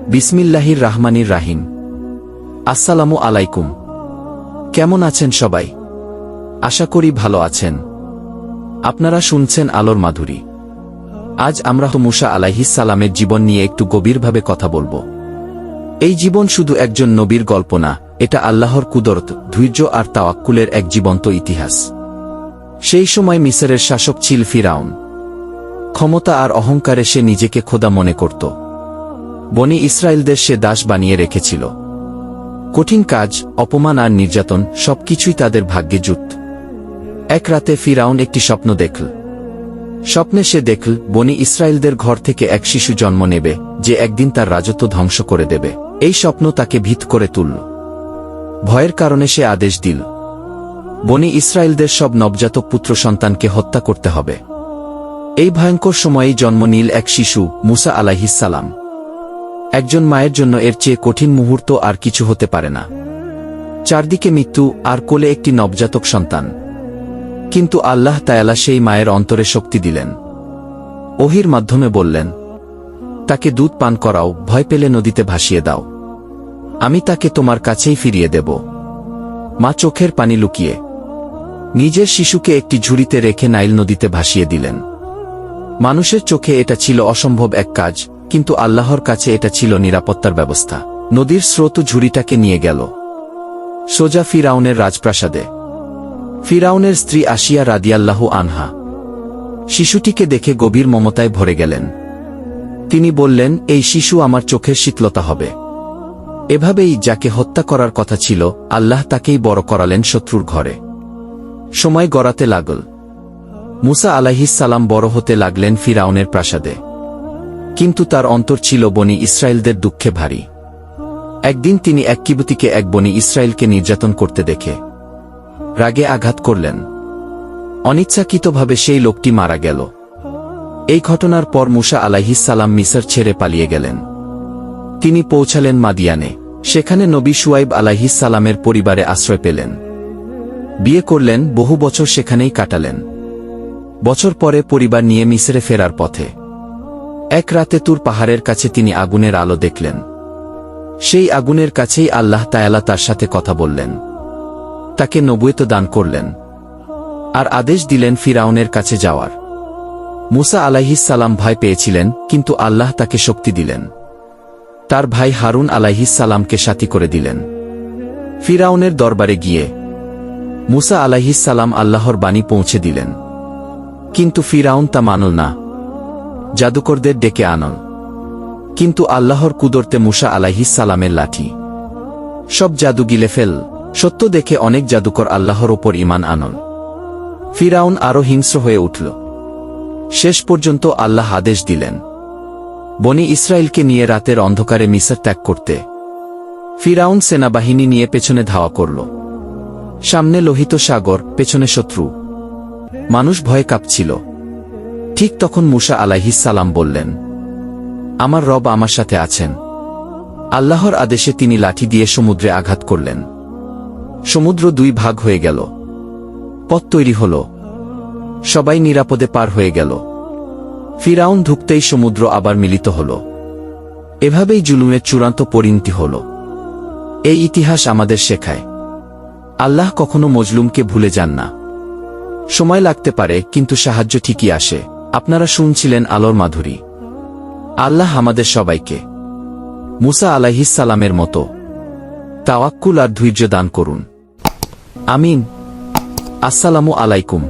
বিসমিল্লাহির রাহমানির রাহিম। আসসালামু আলাইকুম। কেমন আছেন সবাই? আশা করি ভালো আছেন। আপনারা শুনছেন আলোর মাধুরী। আজ আমরা মুসা আলাইহিস সালামের জীবন নিয়ে একটু গভীরভাবে কথা বলবো। এই জীবন শুধু একজন নবীর গল্প না, এটা আল্লাহর কুদরত, ধৈর্য আর তাওয়াক্কুলের এক জীবন্ত ইতিহাস। সেই সময় মিসরের শাসক ছিল ফিরাউন। ক্ষমতা আর অহংকারে সে নিজেকে খোদা মনে করত। বনি ইসরায়েলদের সে দাস বানিয়ে রেখেছিল। কঠিন কাজ, অপমান আর নির্যাতন সবকিছুই তাদের ভাগ্যে জুট। এক রাতে ফিরাউন একটি স্বপ্ন দেখল। স্বপ্নে সে দেখল বনি ইসরায়েলদের ঘর থেকে এক শিশু জন্ম নেবে, যে একদিন তার রাজত্ব ধ্বংস করে দেবে। এই স্বপ্ন তাকে ভীত করে তুলল। ভয়ের কারণে সে আদেশ দিল, বনি ইসরায়েলদের সব নবজাতক পুত্র সন্তানকে হত্যা করতে হবে। এই ভয়ঙ্কর সময়েই জন্ম নিল এক শিশু, মুসা আলাইহিস সালাম। একজন মায়ের জন্য এর চেয়ে কঠিন মুহূর্ত আর কিছু হতে পারে না। চারদিকে মৃত্যু, আর কোলে একটি নবজাতক সন্তান। কিন্তু আল্লাহ তাআলা সেই মায়ের অন্তরে শক্তি দিলেন। ওহীর মাধ্যমে বললেন, তাকে দুধ পান করাও, ভয় পেলে নদীতে ভাসিয়ে দাও, আমি তাকে তোমার কাছেই ফিরিয়ে দেব। মা চোখের পানি লুকিয়ে নিজের শিশুকে একটি ঝুড়িতে রেখে নাইল নদীতে ভাসিয়ে দিলেন। মানুষের চোখে এটা ছিল অসম্ভব এক কাজ, কিন্তু আল্লাহর কাছে এটা ছিল নিরাপত্তার ব্যবস্থা। নদীর স্রোত ঝুড়িটাকে নিয়ে গেল সোজা ফিরাউনের রাজপ্রাসাদে। ফিরাউনের স্ত্রী আসিয়া রাদিয়াল্লাহু আনহা শিশুটিকে দেখে গভীর মমতায় ভরে গেলেন। তিনি বললেন, এই শিশু আমার চোখের শীতলতা হবে। এভাবেই যাকে হত্যা করার কথা ছিল, আল্লাহ তাকেই বড় করালেন শত্রুর ঘরে। সময় গড়াতে লাগল। মুসা আলাইহিস সালাম বড় হতে লাগলেন ফিরাউনের প্রাসাদে। কিন্তু তার অন্তর ছিল বনি ইসরায়েলদের দুঃখে ভারী। একদিন তিনি এক কিবতীকে এক বনি ইসরায়েলকে নির্যাতন করতে দেখে রাগে আঘাত করলেন। অনিচ্ছাকৃতভাবে সেই লোকটি মারা গেল। এই ঘটনার পর মুসা আলাইহিস সালাম মিসর ছেড়ে পালিয়ে গেলেন। তিনি পৌঁছালেন মাদিয়ানে। সেখানে নবী শুআইব আলাইহিস সালামের পরিবারে আশ্রয় পেলেন। বিয়ে করলেন, বহু বছর সেখানেই কাটালেন। বছর পরে পরিবার নিয়ে মিসরে ফেরার পথে এক রাতে তুর পাহাড়ের কাছে তিনি আগুনের আলো দেখলেন। সেই আগুনের কাছেই আল্লাহ তাআলা তার সাথে কথা বললেন, তাকে নবুয়ত দান করলেন, আর আদেশ দিলেন ফিরাউনের কাছে যাওয়ার। মুসা আলাইহিস সালাম ভয় পেয়েছিলেন, কিন্তু আল্লাহ তাকে শক্তি দিলেন। তার ভাই হারুন আলাইহিস সালামকে সাথী করে দিলেন। ফিরাউনের দরবারে গিয়ে মুসা আলাইহিস সালাম আল্লাহর বাণী পৌঁছে দিলেন। কিন্তু ফিরাউন তা মানল না। জাদুকরদের ডেকে আনল। কিন্তু আল্লাহর কুদরতে মুসা আলাইহিস সালামের লাঠি সব জাদু গিলে ফেল। সত্য দেখে অনেক জাদুকর আল্লাহর ওপর ঈমান আনল। ফিরাউন আরো হিংস্র হয়ে উঠল। শেষ পর্যন্ত আল্লাহ আদেশ দিলেন, বনি ইসরায়েলকে নিয়ে রাতের অন্ধকারে মিসর ত্যাগ করতে। ফিরাউন সেনাবাহিনী নিয়ে পেছনে ধাওয়া করল। সামনে লোহিত সাগর, পেছনে শত্রু। মানুষ ভয়ে কাঁপছিল। ঠিক তখন মুসা আলাইহিস সালাম বললেন, আমার রব আমার সাথে আছেন। আল্লাহর আদেশে তিনি লাঠি দিয়ে সমুদ্রে আঘাত করলেন। সমুদ্র দুই ভাগ হয়ে গেল। পথ তৈরি হল। সবাই নিরাপদে পার হয়ে গেল। ফিরাউন ঢুকতেই সমুদ্র আবার মিলিত হল। এভাবেই জুলুমের চূড়ান্ত পরিণতি হল। এই ইতিহাস আমাদের শেখায়, আল্লাহ কখনো মজলুমকে ভুলে যান না। সময় লাগতে পারে, কিন্তু সাহায্য ঠিকই আসে। আপনারা শুনছিলেন আলোর মাধুরী। আল্লাহ আমাদের সবাইকে মুসা আলাইহিস সালামের মতো তাওয়াক্কুল আর ধৈর্য দান করুন। আমিন। আসসালামু আলাইকুম।